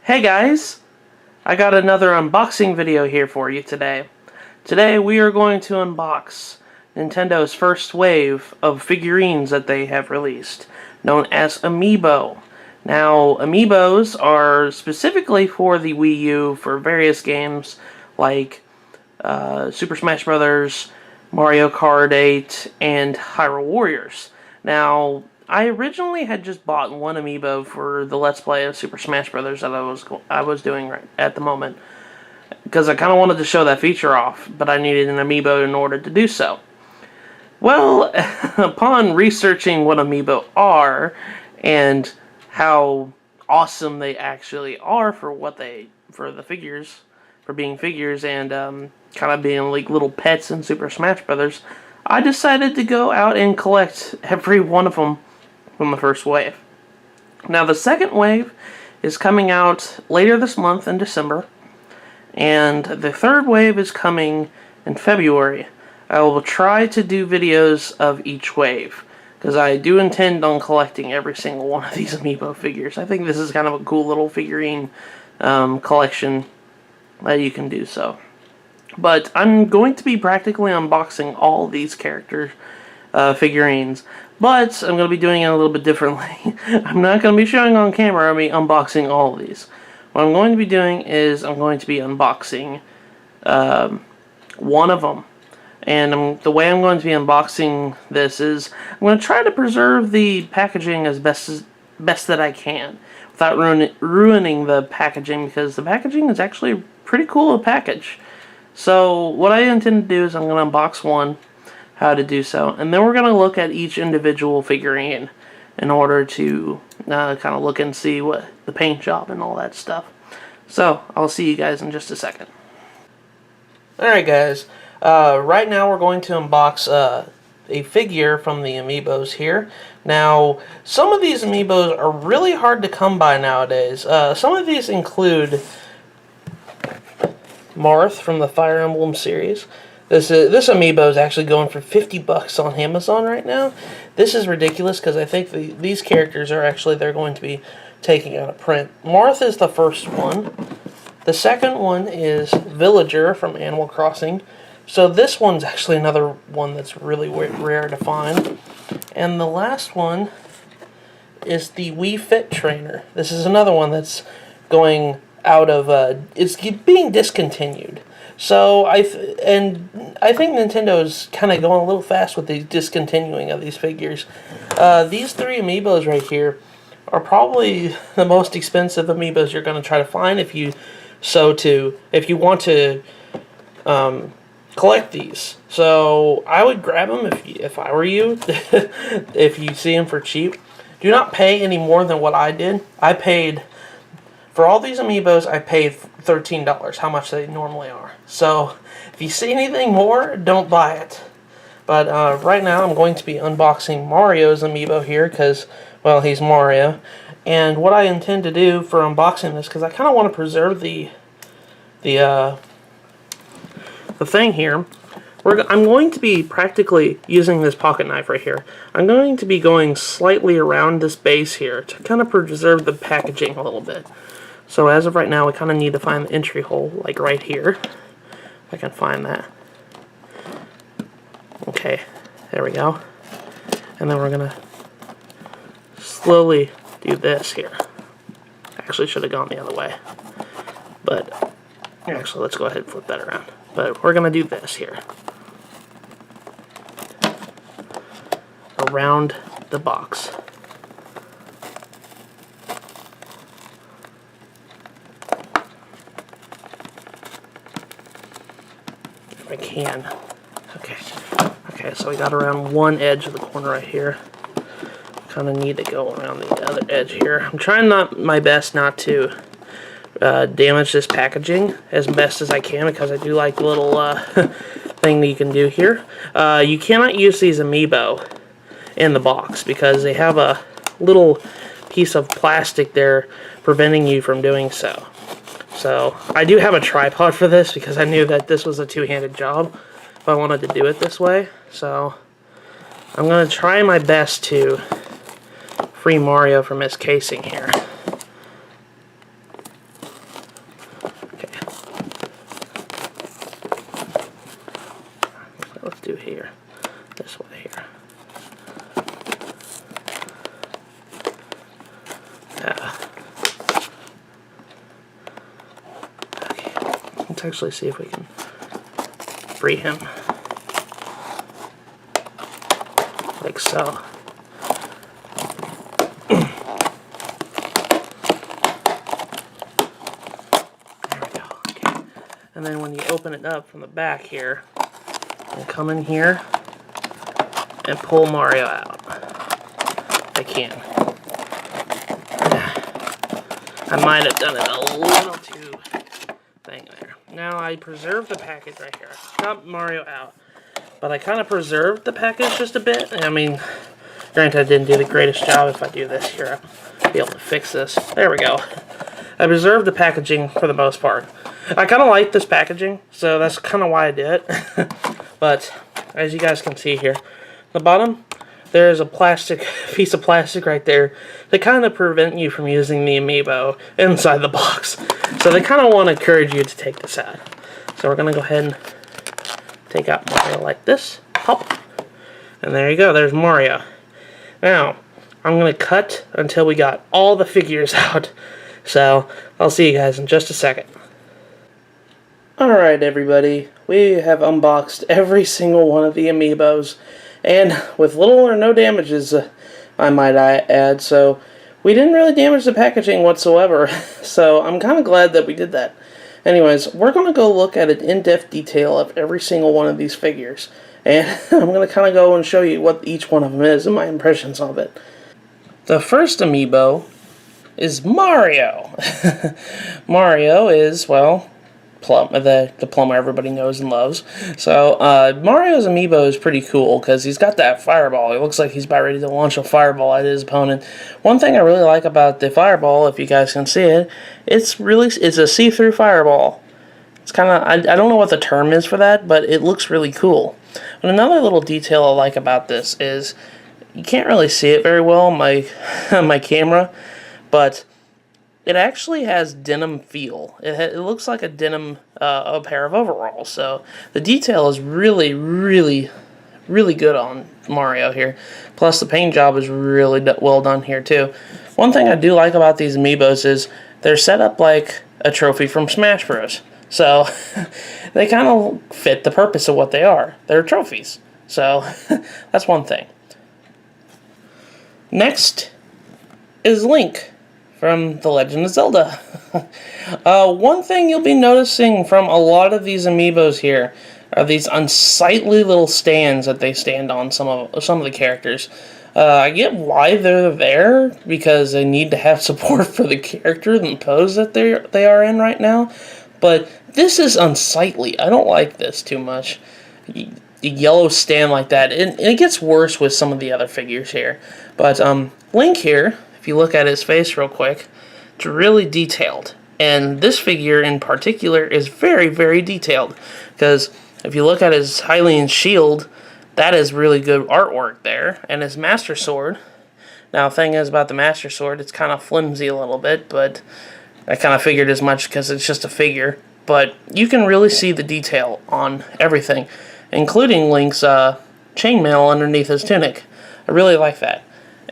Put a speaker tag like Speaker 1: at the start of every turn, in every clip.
Speaker 1: Hey guys, I got another unboxing video here for you today. Today we are going to unbox Nintendo's first wave of figurines that they have released, known as Amiibo. Now, Amiibos are specifically for the Wii U for various games like Super Smash Bros., Mario Kart 8, and Hyrule Warriors. Now, I originally had just bought one Amiibo for the Let's Play of Super Smash Bros. That I was doing right at the moment, because I kind of wanted to show that feature off, but I needed an Amiibo in order to do so. Well, upon researching what Amiibo are and how awesome they actually are for the figures, for being figures and kind of being like little pets in Super Smash Bros., I decided to go out and collect every one of them from the first wave. Now, the second wave is coming out later this month in December, and the third wave is coming in February. I will try to do videos of each wave, because I do intend on collecting every single one of these Amiibo figures. I think this is kind of a cool little figurine collection that you can do so. But I'm going to be practically unboxing all these character figurines, but I'm going to be doing it a little bit differently. I'm not going to be showing on camera me unboxing all of these. What I'm going to be doing is I'm going to be unboxing one of them. And the way I'm going to be unboxing this is I'm going to try to preserve the packaging as best that I can without ruining the packaging, because the packaging is actually a pretty cool package. So what I intend to do is I'm going to unbox one, how to do so, and then we're going to look at each individual figurine in order to kind of look and see what the paint job and all that stuff. So I'll see you guys in just a second. Alright guys, right now we're going to unbox a figure from the Amiibos here. Now, some of these Amiibos are really hard to come by nowadays. Some of these include Marth from the Fire Emblem series. This Amiibo is actually going for $50 on Amazon right now. This is ridiculous, because I think these characters are actually, they're going to be taking out of print. Marth is the first one. The second one is Villager from Animal Crossing. So this one's actually another one that's really rare to find. And the last one is the Wii Fit Trainer. This is another one that's going out of, it's being discontinued. So I think Nintendo is kind of going a little fast with the discontinuing of these figures. These three Amiibos right here are probably the most expensive Amiibos you're going to try to find if you want to collect these. So I would grab them if I were you. If you see them for cheap, do not pay any more than what I did. For all these Amiibos, I paid $13, how much they normally are. So, if you see anything more, don't buy it. But right now, I'm going to be unboxing Mario's Amiibo here, because, well, he's Mario. And what I intend to do for unboxing this, because I kind of want to preserve the thing here, I'm going to be practically using this pocket knife right here. I'm going to be going slightly around this base here to kind of preserve the packaging a little bit. So as of right now, we kind of need to find the entry hole, like right here. If I can find that. Okay, there we go. And then we're going to slowly do this here. Actually, should have gone the other way. But, actually, let's go ahead and flip that around. But we're going to do this here. Around the box. If I can. Okay, so we got around one edge of the corner right here. Kind of need to go around the other edge here. I'm trying my best not to damage this packaging as best as I can, because I do like the little thing that you can do here. You cannot use these Amiibo in the box, because they have a little piece of plastic there preventing you from doing so. So, I do have a tripod for this, because I knew that this was a two-handed job if I wanted to do it this way. So, I'm going to try my best to free Mario from his casing here. here. This way here. Okay. Let's actually see if we can free him. Like so. And then when you open it up from the back here, you come in here and pull Mario out. I can. I might have done it a little too thing there. Now I preserved the package right here. I got Mario out, but I kind of preserved the package just a bit. I mean, granted I didn't do the greatest job. If I do this here, I'll be able to fix this. There we go. I preserved the packaging for the most part. I kind of like this packaging, so that's kind of why I did it. But as you guys can see here, the bottom, there's a plastic piece of plastic right there to kind of prevent you from using the Amiibo inside the box. So they kind of want to encourage you to take this out. So we're going to go ahead and take out Mario like this. Pop. And there you go. There's Mario. Now, I'm going to cut until we got all the figures out. So I'll see you guys in just a second. Alright everybody, we have unboxed every single one of the Amiibos, and with little or no damages, I might add, so we didn't really damage the packaging whatsoever, so I'm kind of glad that we did that. Anyways, we're going to go look at an in-depth detail of every single one of these figures, and I'm going to kind of go and show you what each one of them is and my impressions of it. The first Amiibo is Mario. Mario is, well, the plumber everybody knows and loves. So Mario's Amiibo is pretty cool because he's got that fireball. It looks like he's about ready to launch a fireball at his opponent. One thing I really like about the fireball, if you guys can see it, it's a see-through fireball. It's kind of, I don't know what the term is for that, but it looks really cool. And another little detail I like about this is you can't really see it very well on my camera, but it actually has denim feel. It looks like a denim a pair of overalls. So the detail is really, really, really good on Mario here. Plus the paint job is really well done here too. One thing I do like about these Amiibos is they're set up like a trophy from Smash Bros. So they kind of fit the purpose of what they are. They're trophies. So that's one thing. Next is Link from The Legend of Zelda. One thing you'll be noticing from a lot of these Amiibos here are these unsightly little stands that they stand on some of the characters. I get why they're there, because they need to have support for the character and the pose that they are in right now. But this is unsightly. I don't like this too much. The yellow stand like that. And it gets worse with some of the other figures here. But Link here, if you look at his face real quick, it's really detailed. And this figure in particular is very, very detailed. Because if you look at his Hylian shield, that is really good artwork there. And his Master Sword. Now, the thing is about the Master Sword, it's kind of flimsy a little bit, but I kind of figured as much because it's just a figure. But you can really see the detail on everything, including Link's chainmail underneath his tunic. I really like that.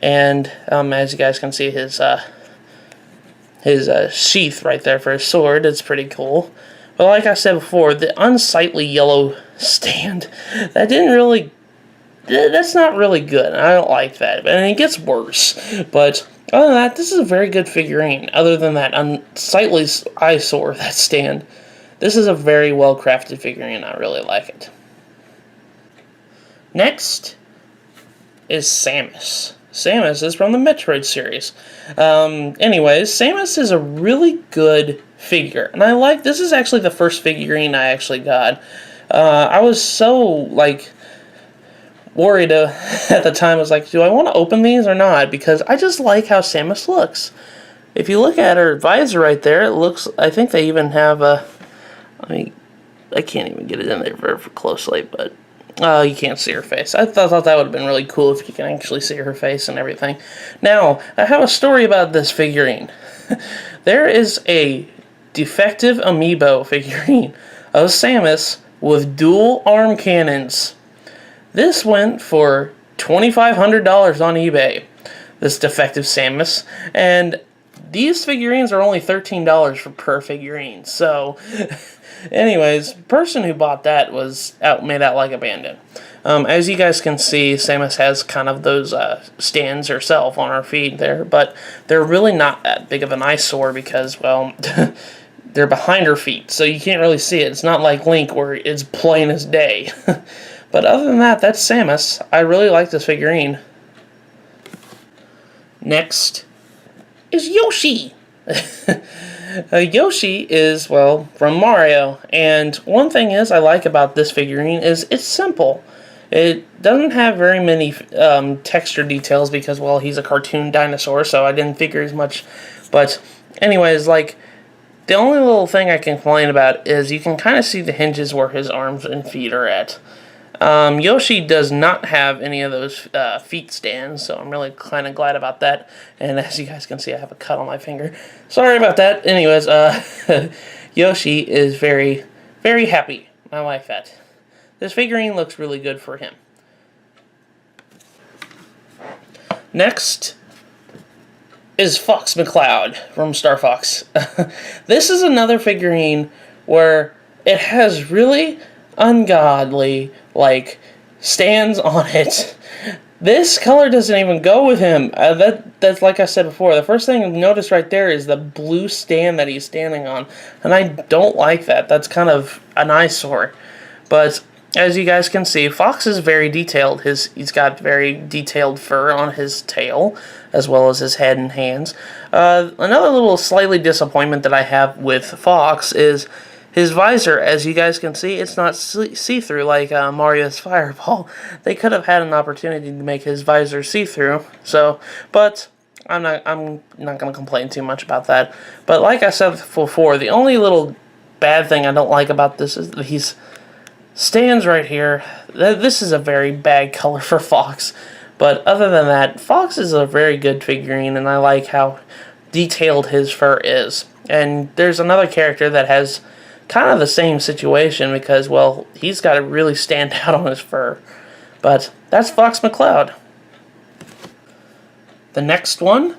Speaker 1: And as you guys can see, his sheath right there for his sword, it's pretty cool. But like I said before, the unsightly yellow stand, that's not really good. I don't like that. And it gets worse. But other than that, this is a very good figurine. Other than that unsightly eyesore, that stand, this is a very well crafted figurine. I really like it. Next is Samus. Samus is from the Metroid series. Anyways, Samus is a really good figure. And I like, this is actually the first figurine I actually got. I was so, worried at the time. I was like, do I want to open these or not? Because I just like how Samus looks. If you look at her visor right there, it looks, I think they even have a, I can't even get it in there very closely, but you can't see her face. I thought that would have been really cool if you can actually see her face and everything. Now, I have a story about this figurine. There is a defective Amiibo figurine of Samus with dual arm cannons. This went for $2,500 on eBay, this defective Samus, and these figurines are only $13 per figurine. So, anyways, the person who bought that was made out like a bandit. As you guys can see, Samus has kind of those stands herself on her feet there, but they're really not that big of an eyesore because, well, they're behind her feet, so you can't really see it. It's not like Link where it's plain as day. But other than that, that's Samus. I really like this figurine. Next is Yoshi. Yoshi is, well, from Mario, and one thing I like about this figurine is it's simple. It doesn't have very many texture details because, well, he's a cartoon dinosaur, so I didn't figure as much. But anyways, like, the only little thing I can complain about is you can kind of see the hinges where his arms and feet are at. Yoshi does not have any of those feet stands, so I'm really kind of glad about that. And as you guys can see, I have a cut on my finger. Sorry about that. Anyways, Yoshi is very, very happy. I like that. This figurine looks really good for him. Next is Fox McCloud from Star Fox. This is another figurine where it has really ungodly, like, stands on it. This color doesn't even go with him. That's like I said before. The first thing I've noticed right there is the blue stand that he's standing on, and I don't like that. That's kind of an eyesore. But as you guys can see, Fox is very detailed. He's got very detailed fur on his tail, as well as his head and hands. Another little slightly disappointment that I have with Fox is his visor. As you guys can see, it's not see-through like Mario's Fireball. They could have had an opportunity to make his visor see-through. So, but I'm not going to complain too much about that. But like I said before, the only little bad thing I don't like about this is that he's stands right here. This is a very bad color for Fox. But other than that, Fox is a very good figurine, and I like how detailed his fur is. And there's another character that has kind of the same situation because, well, he's got to really stand out on his fur. But that's Fox McCloud. The next one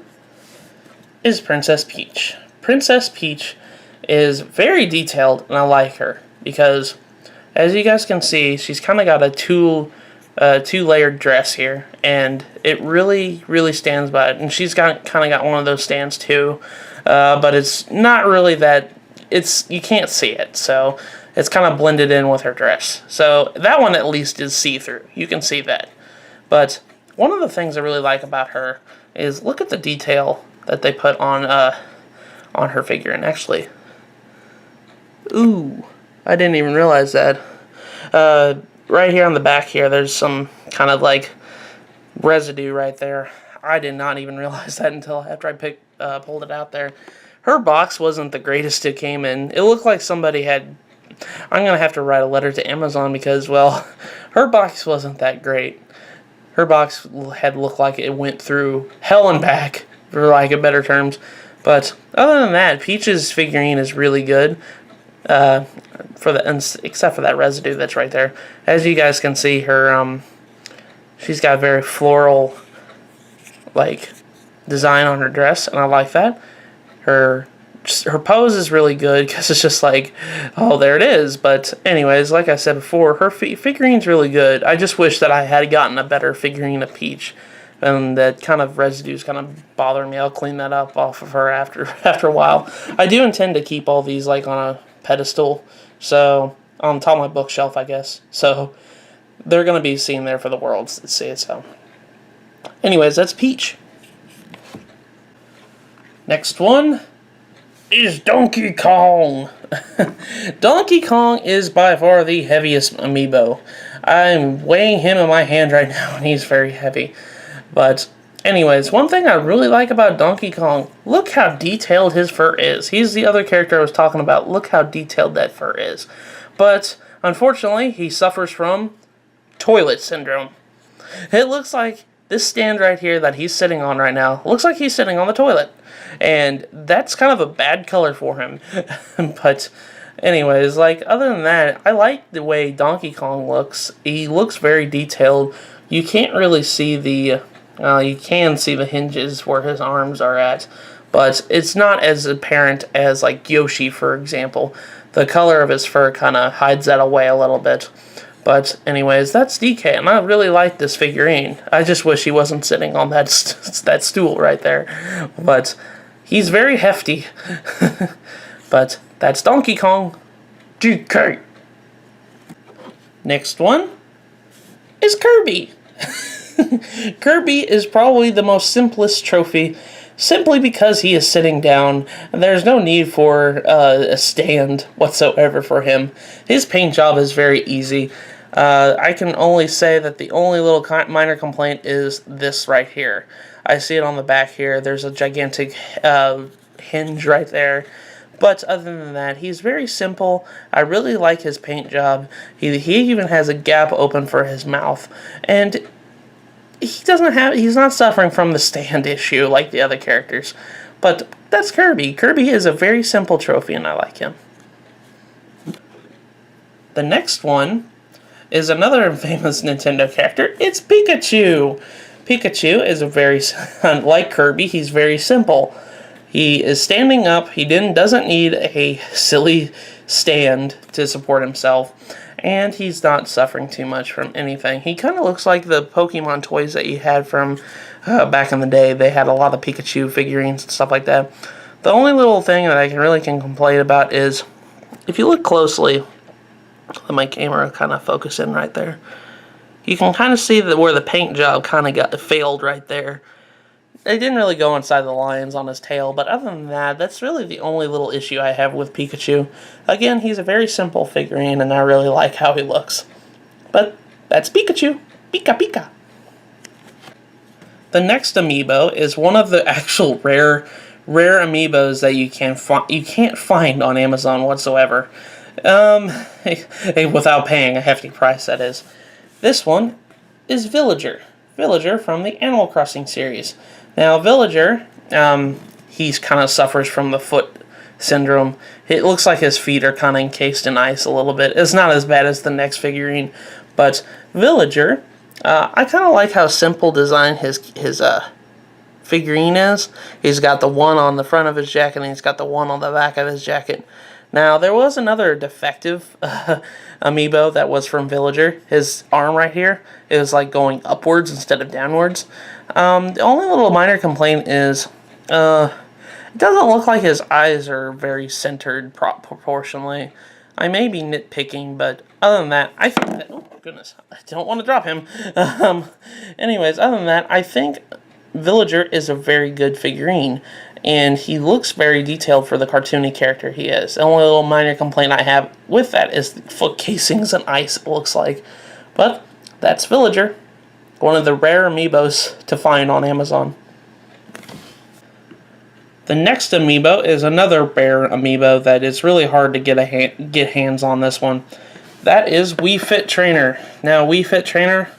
Speaker 1: is Princess Peach. Princess Peach is very detailed, and I like her because, as you guys can see, she's kind of got a two-layered dress here, and it really, really stands by it. And she's kind of got one of those stands too, but it's not really that. You can't see it, so it's kind of blended in with her dress. So that one at least is see-through. You can see that. But one of the things I really like about her is look at the detail that they put on her figure. And actually, ooh, I didn't even realize that. Right here on the back here, there's some kind of like residue right there. I did not even realize that until after I pulled it out there. Her box wasn't the greatest it came in. It looked like somebody had... I'm going to have to write a letter to Amazon because, well, her box wasn't that great. Her box had looked like it went through hell and back, for lack of better terms. But other than that, Peach's figurine is really good. Except for that residue that's right there. As you guys can see, her she's got a very floral like design on her dress, and I like that. Her pose is really good because it's just like, oh, there it is. But anyways, like I said before, her figurine's really good. I just wish that I had gotten a better figurine of Peach, and that kind of residue's kind of bothering me. I'll clean that up off of her after a while. I do intend to keep all these like on a pedestal, so on top of my bookshelf, I guess. So they're gonna be seen there for the world to see. So, anyways, that's Peach. Next one is Donkey Kong. Donkey Kong is by far the heaviest amiibo. I'm weighing him in my hand right now, and he's very heavy. But anyways, one thing I really like about Donkey Kong, look how detailed his fur is. He's the other character I was talking about. Look how detailed that fur is. But unfortunately, he suffers from toilet syndrome. It looks like this stand right here that he's sitting on right now, looks like he's sitting on the toilet. And that's kind of a bad color for him. But Anyways, like, other than that, I like the way Donkey Kong looks. He looks very detailed. You can't really see the, you can see the hinges where his arms are at, but it's not as apparent as, like, Yoshi, for example. The color of his fur kind of hides that away a little bit. But anyways, that's DK, and I really like this figurine. I just wish he wasn't sitting on that that stool right there. But he's very hefty. But that's Donkey Kong. DK. Next one is Kirby. Kirby is probably the most simplest trophy, simply because he is sitting down, and there's no need for a stand whatsoever for him. His paint job is very easy. I can only say that the only little minor complaint is this right here. I see it on the back here. There's a gigantic hinge right there. But other than that, he's very simple. I really like his paint job. He even has a gap open for his mouth. And he's not suffering from the stand issue like the other characters. But that's Kirby. Kirby is a very simple trophy, and I like him. The next one is another famous Nintendo character. It's Pikachu. Pikachu is like Kirby, he's very simple. He is standing up. He doesn't need a silly stand to support himself. And he's not suffering too much from anything. He kind of looks like the Pokemon toys that you had from back in the day. They had a lot of Pikachu figurines and stuff like that. The only little thing that I can complain about is, if you look closely, let my camera kind of focus in right there, you can kind of see where the paint job kind of failed right there. They didn't really go inside the lines on his tail, but other than that, that's really the only little issue I have with Pikachu. Again, he's a very simple figurine, and I really like how he looks. But that's Pikachu. Pika Pika. The next Amiibo is one of the actual rare Amiibos that you can't find on Amazon whatsoever. Without paying a hefty price, that is. This one is Villager. Villager from the Animal Crossing series. Now, Villager, he kind of suffers from the foot syndrome. It looks like his feet are kind of encased in ice a little bit. It's not as bad as the next figurine, but Villager, I kind of like how simple design his figurine is. He's got the one on the front of his jacket, and he's got the one on the back of his jacket. Now, there was another defective Amiibo that was from Villager. His arm right here is like going upwards instead of downwards. The only little minor complaint is it doesn't look like his eyes are very centered proportionally. I may be nitpicking, but other than that, I think that... Oh, goodness. I don't want to drop him. Anyways, other than that, I think Villager is a very good figurine. And he looks very detailed for the cartoony character he is. The only little minor complaint I have with that is the foot casings and ice, it looks like. But that's Villager. One of the rare Amiibos to find on Amazon. The next Amiibo is another rare Amiibo that is really hard to get hands on this one. That is Wii Fit Trainer. Now, Wii Fit Trainer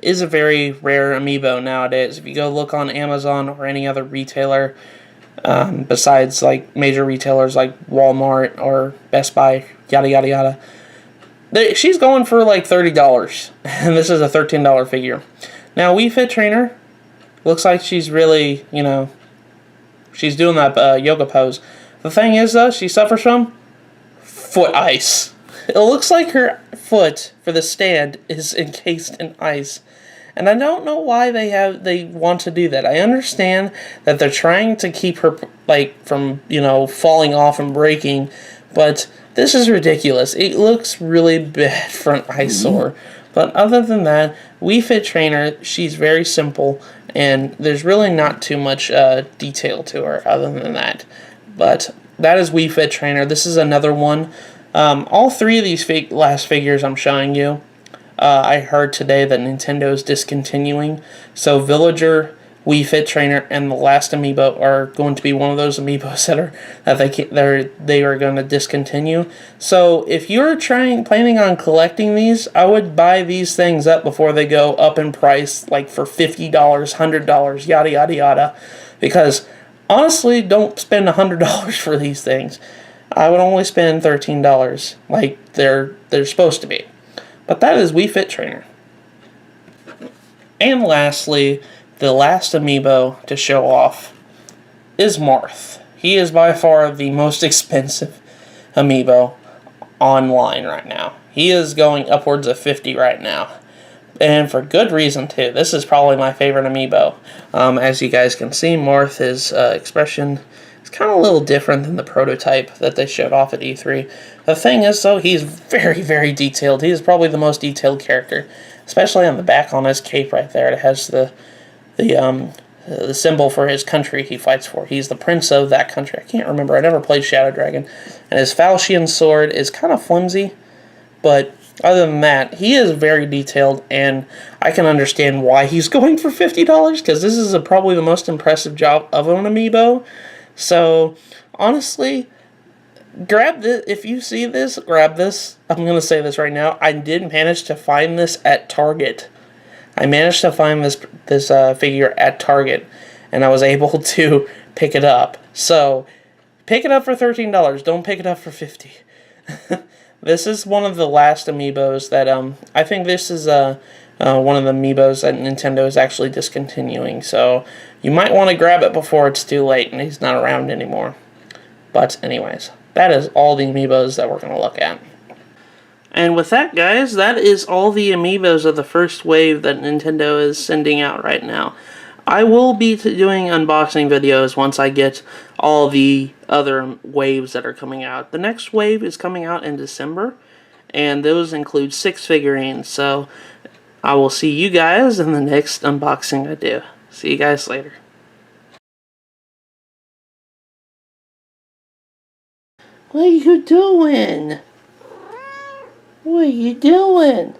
Speaker 1: is a very rare Amiibo nowadays. If you go look on Amazon or any other retailer, besides like major retailers like Walmart or Best Buy, yada yada yada, she's going for like $30, and this is a $13 figure. Now, Wii Fit Trainer looks like she's really, she's doing that yoga pose. The thing is, though, she suffers from foot ice. It looks like her foot for the stand is encased in ice. And I don't know why they want to do that. I understand that they're trying to keep her from falling off and breaking, but this is ridiculous. It looks really bad for an eyesore. But other than that, Wii Fit Trainer, she's very simple, and there's really not too much detail to her other than that. But that is Wii Fit Trainer. This is another one. All three of these last figures I'm showing you, I heard today that Nintendo is discontinuing. So Villager, Wii Fit Trainer, and the last Amiibo are going to be one of those Amiibos that they are going to discontinue. So if you're planning on collecting these, I would buy these things up before they go up in price, like for $50, $100, yada yada yada. Because honestly, don't spend $100 for these things. I would only spend $13 like they're supposed to be. But that is Wii Fit Trainer. And lastly, the last amiibo to show off is Marth. He is by far the most expensive amiibo online right now. He is going upwards of $50 right now. And for good reason, too. This is probably my favorite amiibo. As you guys can see, Marth's expression is kind of a little different than the prototype that they showed off at E3. The thing is, though, he's very, very detailed. He is probably the most detailed character, especially on the back on his cape right there. It has the symbol for his country he fights for. He's the prince of that country. I can't remember. I never played Shadow Dragon. And his falchion sword is kind of flimsy, but other than that, he is very detailed, and I can understand why he's going for $50, because this is probably the most impressive job of an amiibo. So, honestly, grab this. If you see this, grab this. I'm going to say this right now. I did manage to find this at Target. I managed to find this figure at Target, and I was able to pick it up. So, pick it up for $13. Don't pick it up for $50. This is one of the last amiibos that, I think this is one of the amiibos that Nintendo is actually discontinuing. So, you might want to grab it before it's too late and he's not around anymore. But anyways, that is all the amiibos that we're going to look at. And with that, guys, that is all the amiibos of the first wave that Nintendo is sending out right now. I will be doing unboxing videos once I get all the other waves that are coming out. The next wave is coming out in December, and those include 6 figurines. So I will see you guys in the next unboxing I do. See you guys later. What are you doing? What are you doing?